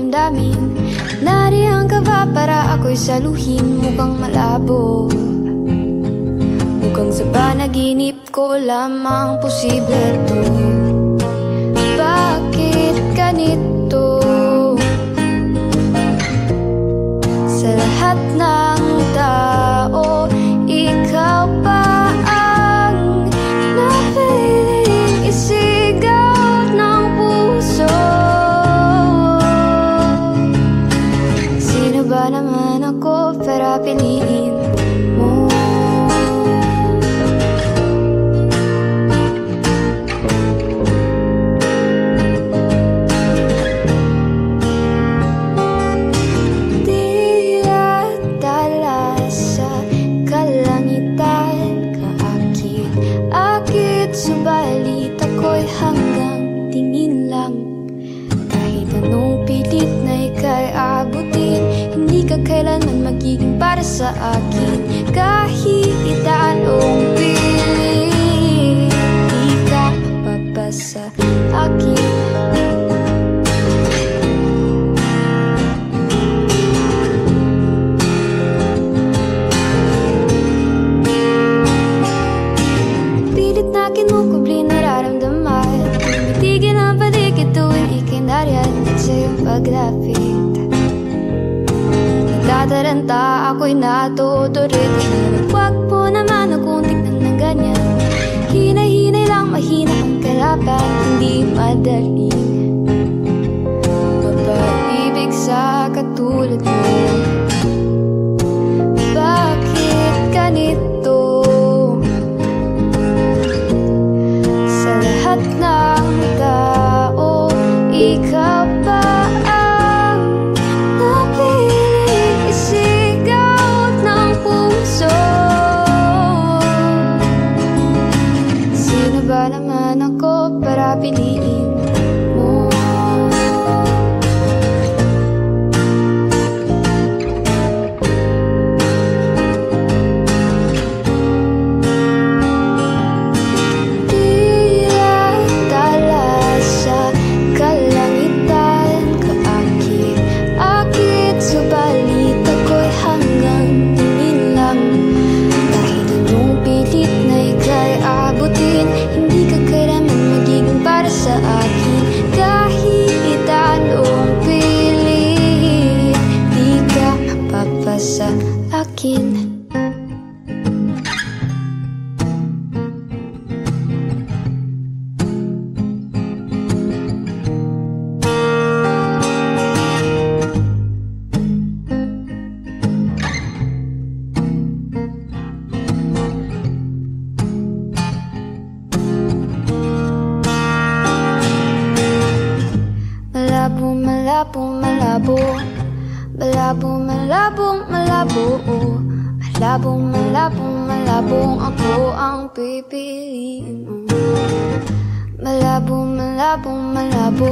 damdamin. Nariyan ka ba para ako'y saluhin? Mukhang malabo, mukhang sa panaginip ko lamang posible to. Bakit ganito? Sa lahat ng tao, ikaw pa ang napiling isigaw ng puso. Sino ba naman ako para piliin mo? Subalit ako'y hanggang tingin lang. Kahit anong pilit na ika'y abutin, hindi ka kailanman magiging para sa akin. Kahit anong pilit, di ka mapapasa akin. Akin mo kubli nararamdaman, bitigin ang paligid tuwing ika'y nariyan at sa iyong paglapit. Nagtataranta ako'y natuturid. Huwag mo naman akong tignan ng ganyan. Hinay-hinay lang, mahina ang kalaban, hindi madali mapaibig sa katulad mo. Bakit ganito? Lahat ng tao, ikaw pa ang napiling isigaw ng puso. Sino ba naman ako para piliin mo? Sa akin. Malabo, malabo, malabo. Malabo, malabong, malabo. Malabong, malabong, malabong ako ang pipiliin mo. Malabo, malabong, malabo.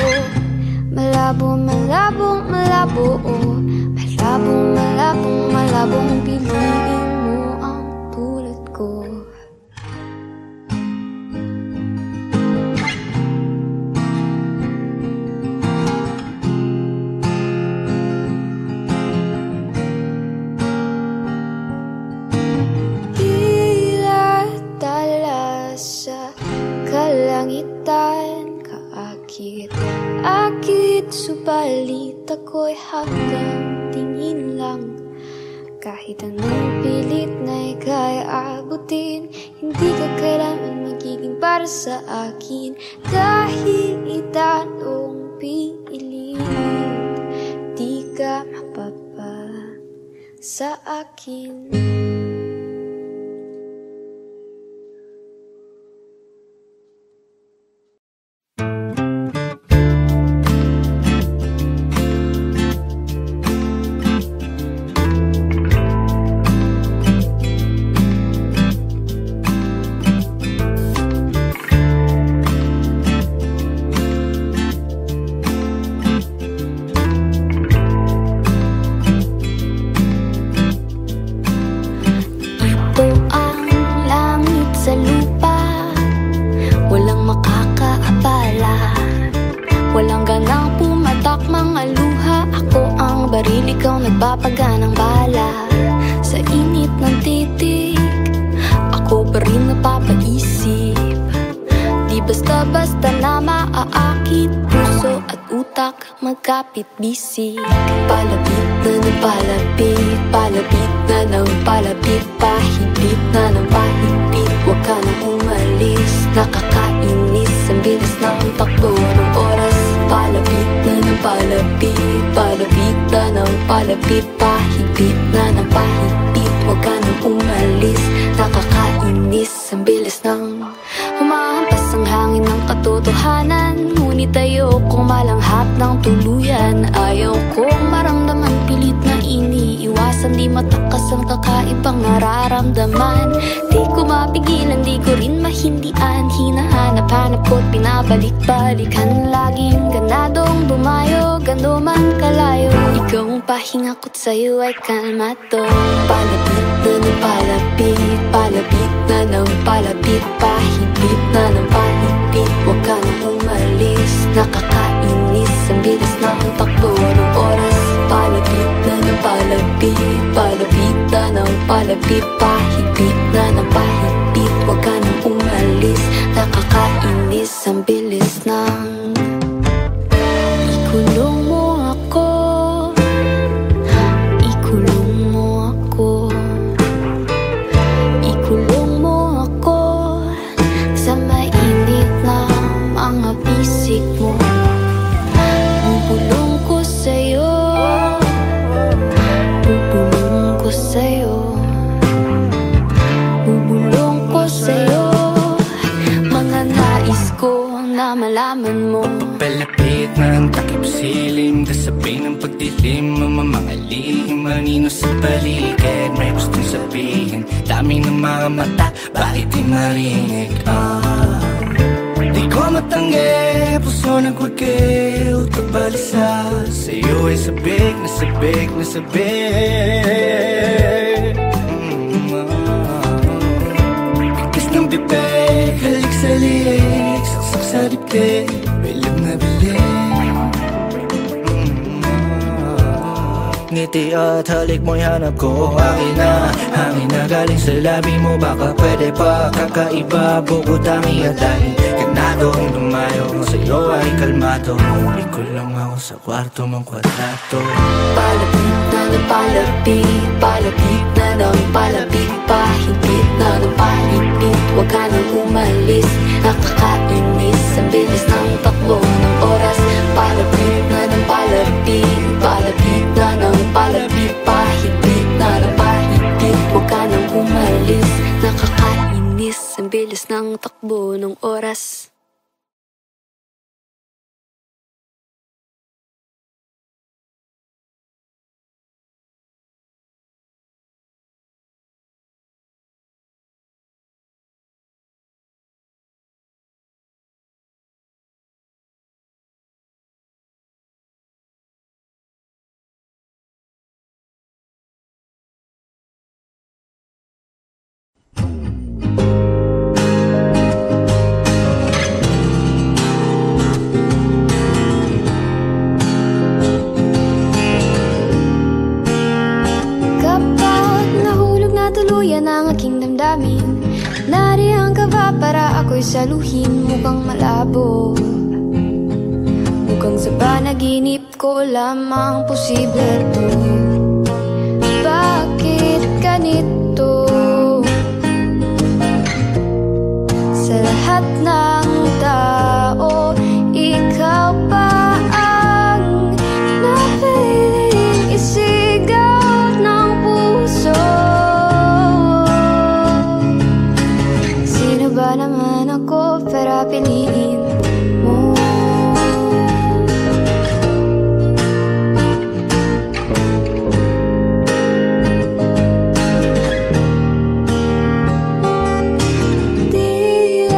Malabo, malabong, malabo. Malabo, malabong, malabong piliin mo ang tulad ko. Kalangitan, kaakit, subalit ako'y hanggang tingin lang. Kahit anong pilit na ika'y abutin, hindi ka kailanman magiging para sa akin. Kahit anong pilit, di ka mapapa sa akin. baril, ikaw nagpapaganang bala. Sa init ng titig, ako pa rin napapaisip. Di basta-basta na maaakit, puso at utak magkapit-bisig. Palapit na ng palapit, palapit na ng palapit, pahigpit na ng pahigpit, huwag ka nang umalis. Nakakainis ang bilis ng takbo ng oras. Palapit na ng palapit, palapit na ng palapit, pahigpit na ng pahigpit, huwag ka nang umalis. Nakakainis ang bilis ng humahampas ang hangin ng katotohanan. Ngunit ayokong malanghap ng tuluyan. Ayaw kong maramdaman pilit na iniiwasan. Di matakas ang kakaibang nararamdaman. Di ko mapigilan, di ko rin mahindian. Hinahanap-hanap ko't pinabalik-balikan. Laging ganadong dumayo, gando man kalayo. Ikaw ang pahinga ko't sa'yo ay kalmado. Palapit na ng palapit, palapit na ng palapit, pahigpit na ng pahigpit, huwag ka nang umalis. Nakakainis ang bilis ng takbo ng oras. Palapit na ng palapit, palapit na ng palapit, pahigpit na ng pahigpit, huwag ka nang umalis. Nakakainis ang bilis ng ikulong mo ako, ikulong mo ako, ikulong mo ako sa mainit na mga bisig mo. Bubulong ko sa'yo, bubulong ko sa'yo, bubulong ko sa'yo. Mga nais ko na malaman mo. Palapit na ang takip silim, kasabay ng pagdilim, mamamangaling, manino sa paligid. May gustong sabihin, dami ng mga mata, bakit di marinig? Di ko matanggi, puso nagwagi, utak balisa. Sa'yo ay sabik na sabik na sabik. Ikas ng bibig, halik sa liig, saksak sa dibdib, bilib na bilib. Ngiti at halik mo'y hanap ko, akin na hangin na galing sa labi mo. Baka pwede pa kakaiba, bukod tangi at dahi. Ganadong dumayo, sa'yo ay kalmado. Ikaw lang ako sa kwarto mong kwadrato. Palapit na ng palapit, palapit na ng palapit, pahigpit na ng pahigpit, huwag ka nang umalis. Nakakainis ang bilis ng takbo ng oras. Palapit na ng palapit, palapit na ng palapit, pahigpit na ng pahigpit, huwag ka nang umalis. Nakakainis ang bilis ng takbo ng oras. Ang aking damdamin, nariyang ka ba para ako'y saluhin? Mukhang malabo, mukhang sa panaginip ko lamang posible to. Bakit ganito? Sa lahat ng tao, ikaw pa ang napiling isigaw ng puso. Ba naman ako para piliin mo?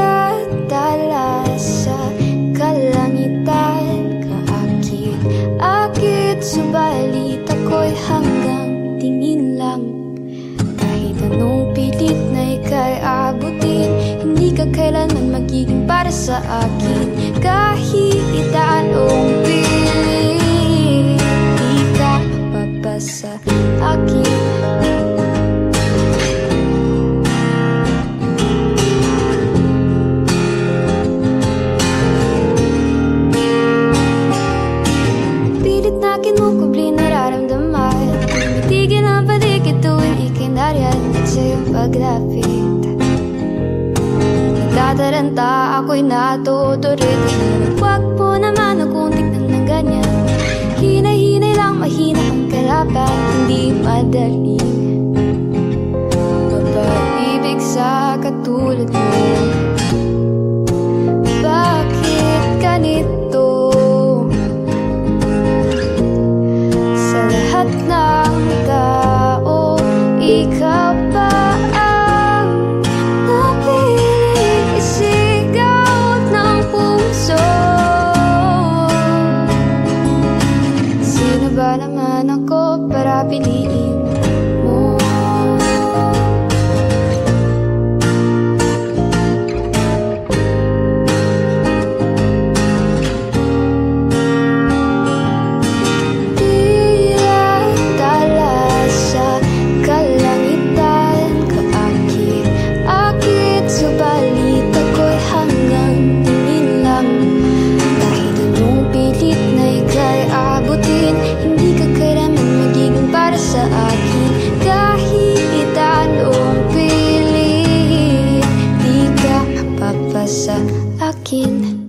Dila-dala sa kalangitan, kaakit-akit, subalit ako'y hanggang tingin lang. Kahit anong pilit na ika'y abutin, hindi ka kailanman magiging para sa akin. Kahit anong pilit, di ka pa akin mo kubli nararamdaman. Bitigin ang paligid tuwing ika'y nariyan at sa'yong paglapit. Nagtataranta ako'y natuturid. Huwag mo naman akong tignan ng ganyan. Hinay-hinay lang, mahina ang kalaban, hindi madaling mapaibig sa katulad mo. Bakit ganito? Sa lahat ng tao, ikaw pa ang napiling isigaw ng puso. Sino ba naman ako para piliin mo? Sa akin.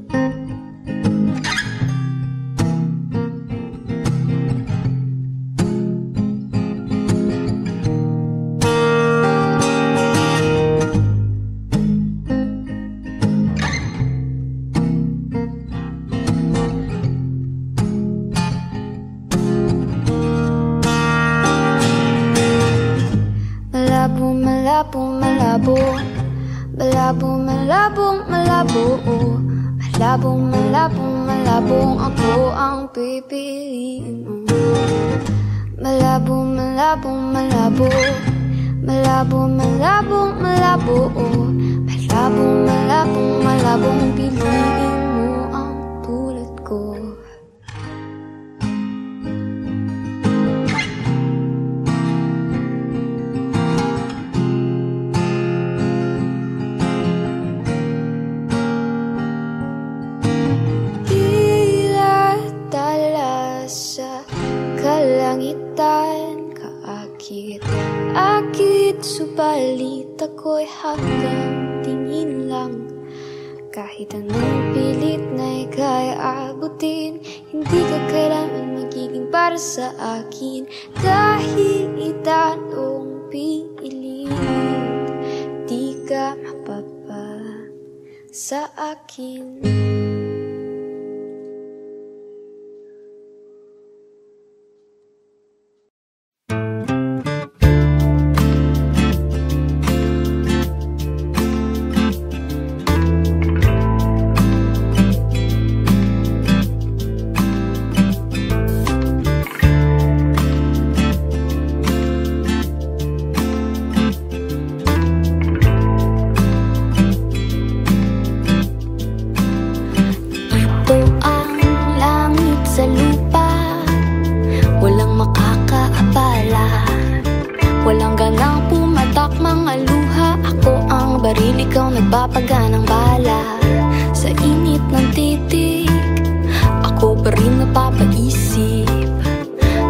Malabo, malabo, malabo. Malabong, malabong, malabo. Malabong, malabong, malabong ako ang pipiliin mo. Malabong, malabong, malabo. Malabong, malabong, malabo. Malabong, malabong, malabong piliin mo ang tulad ko. Kalangitan, kaakit, subalit ako'y hanggang tingin lang. Kahit anong pilit na ika'y abutin, hindi ka kailanman magiging para sa akin. Kahit anong pilit, di ka mapapa sa akin. Ikaw nagpapaganang bala sa init ng titig. Ako pa rin napapaisip.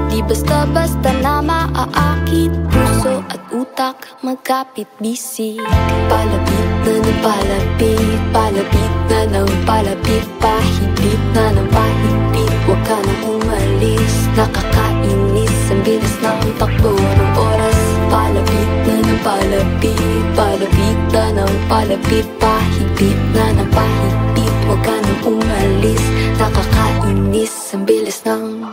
Di basta-basta na maaakit. Puso at utak magkapit-bisig. Palapit na ng palapit, palapit na ng palapit, pahigpit na ng pahigpit. Huwag ka nang umalis, nakakainis ang bilis ng takbo ng oras. Palapit na ng palapit, palapit na ng palapit, pahigpit na ng pahigpit. Huwag ka nang umalis, nakakainis ang bilis ng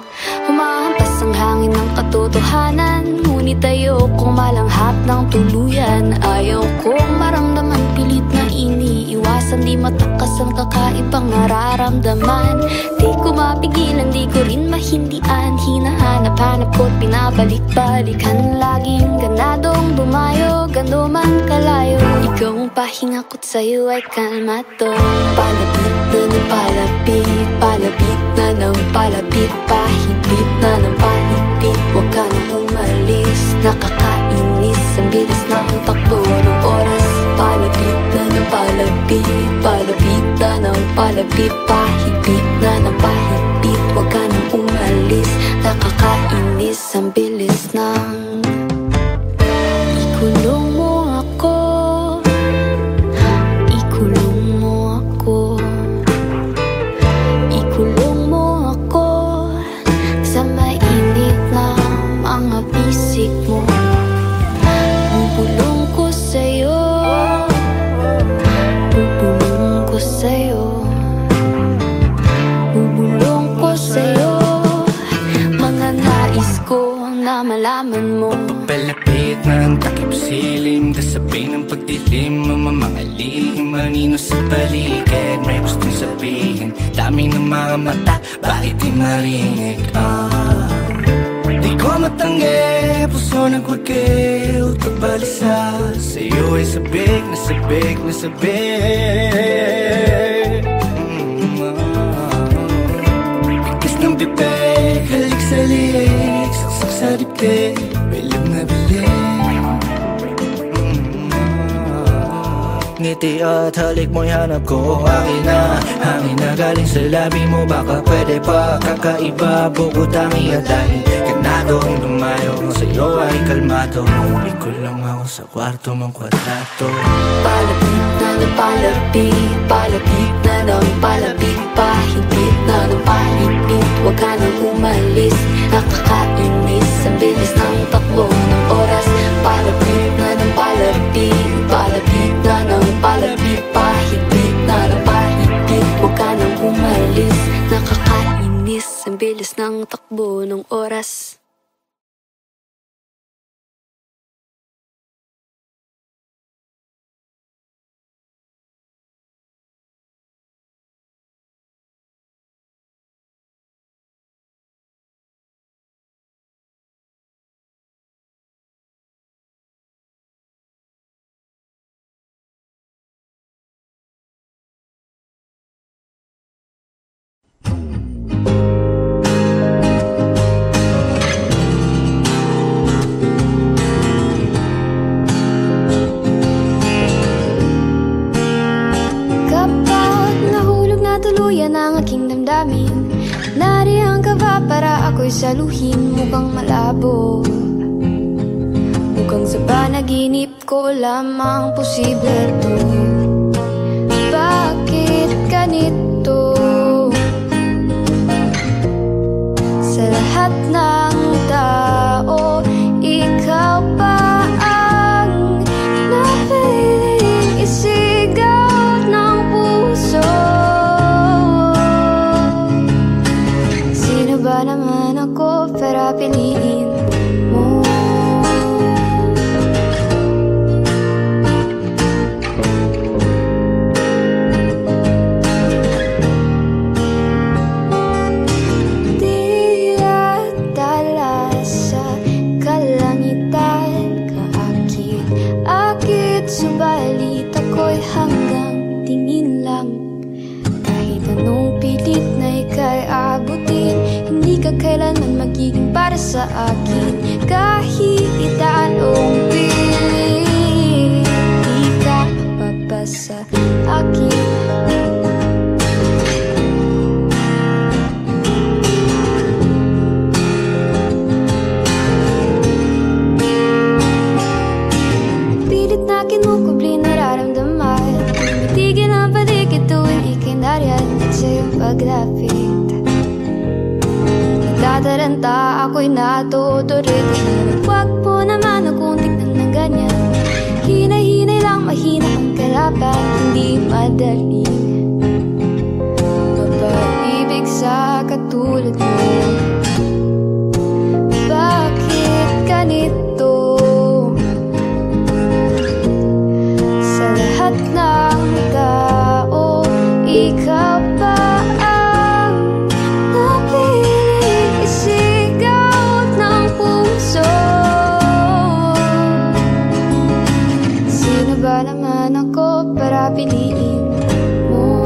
humahampas ang hangin ng katotohanan. Ngunit ayokong malanghap ng tuluyan. Ayaw kong maramdaman pilit na iniiwasan. Di matakas ang kakaibang nararamdaman. Di ko mapigilan, di ko rin mahindian. Hinahanap-hanap ko't pinabalik-balikan. Laging ganadong dumayo, gano man kalayo. Ikaw ang pahinga ko't sa'yo ay kalmado. Palapit na ng palapit, palapit na ng palapit, pahigpit na ng pahigpit. Huwag ka nang umalis, nakakainis ang bilis ng takbo ng oras. Palapit na ng palapit, palapit na ng palapit, pahigpit na ng pahigpit. Huwag ka nang umalis, ang bilis ng ikulong mo ako, ikulong mo ako, ikulong mo ako sa mainit na mga bisig mo. Bubulong ko sa'yo, bubulong ko sa'yo, bubulong ko sa'yo. Mga nais ko na malaman mo. Palapit na ang takip silim, kasabay ng pagdilim, mga lihim, manino sa paligid. May gustong sabihin, dami ng mga mata, bakit di marinig? Di ko matanggi, puso nagwagi, utak balisa. Sa'yo ay sabik na sabik na sabik. Ikas ng bibig, halik sa liig, saksak sa dibdib, bilib na bilib. Ngiti at halik mo'y hanap ko, akin na hangin na galing sa labi mo. Baka pwede pa kakaiba, bukod tangi at dahil ganado ang lumayo, sa'yo ay kalmado. Ikot lang ako sa kwarto mong kwadrato. Palapit na ng palapit, palapit na ng palapit, pahigpit na ng pahigpit. Huwag ka nang umalis, nakakainis ang bilis ng takbo ng oras. Palapit na ng palapit, palapit na ng palapit, pahigpit na ng pahigpit. Huwag ka nang umalis, nakakainis ang bilis ng takbo ng oras. Tuluyan ang aking damdamin, narihang ka ba para ako'y saluhin? Mukhang malabo, mukhang sa panaginip ko lamang posible to. Bakit ganito? Sa lahat ng tao, ikaw pa ang napiling isigaw ng puso. Ba naman ako para piliin mo? Dila-dala sa kalangitan, kaakit-akit, subalit ako'y hanggang tingin lang. Kahit anong pilit na ika'y abutin, hindi ka kailanman magiging para sa akin. Kahit anong pilit, di ka papasa akin. Pilit na kinukubli nararamdaman, tumitigil ang paligid tuwing ika'y nariyan at sa iyong paglapit. Tataranta ako'y natuturid. Huwag po naman akong tignan ng ganyan. Hinay-hinay lang, mahina ang kalaban, hindi madaling mapag-ibig sa katulad mo. Bakit ganito? Sa lahat ng tao, ikaw pa ba naman ako para piliin mo?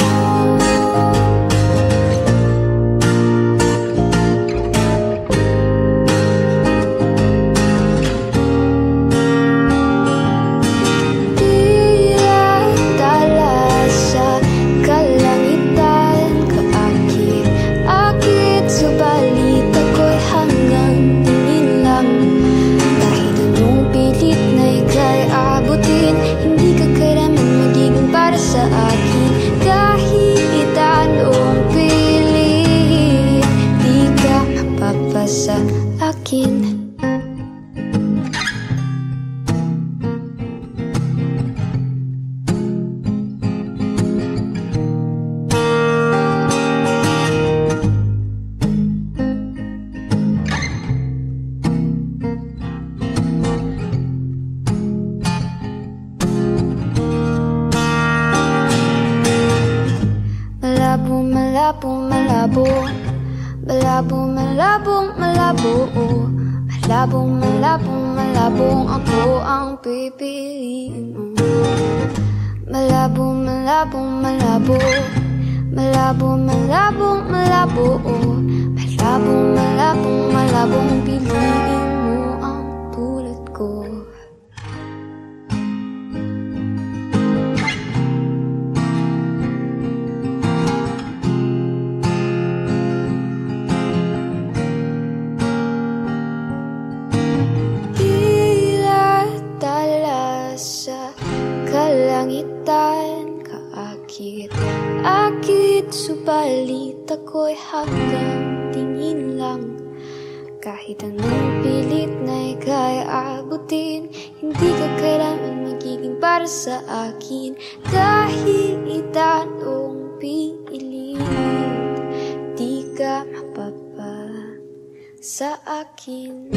akin. Malabo, malabong, malabong, malabo. Malabong, malabong, malabong, ako ang pipiliin mo. Malabong, malabong, malabo. Malabong, malabong, malabo. Malabong, malabong, malabong, piliin mo ang tulad ko. Kalangitan, kaakit, subalit ako'y hanggang tingin lang. Kahit anong pilit na ika'y abutin, hindi ka kailanman magiging para sa akin. Kahit anong pilit, di ka mapapa sa akin.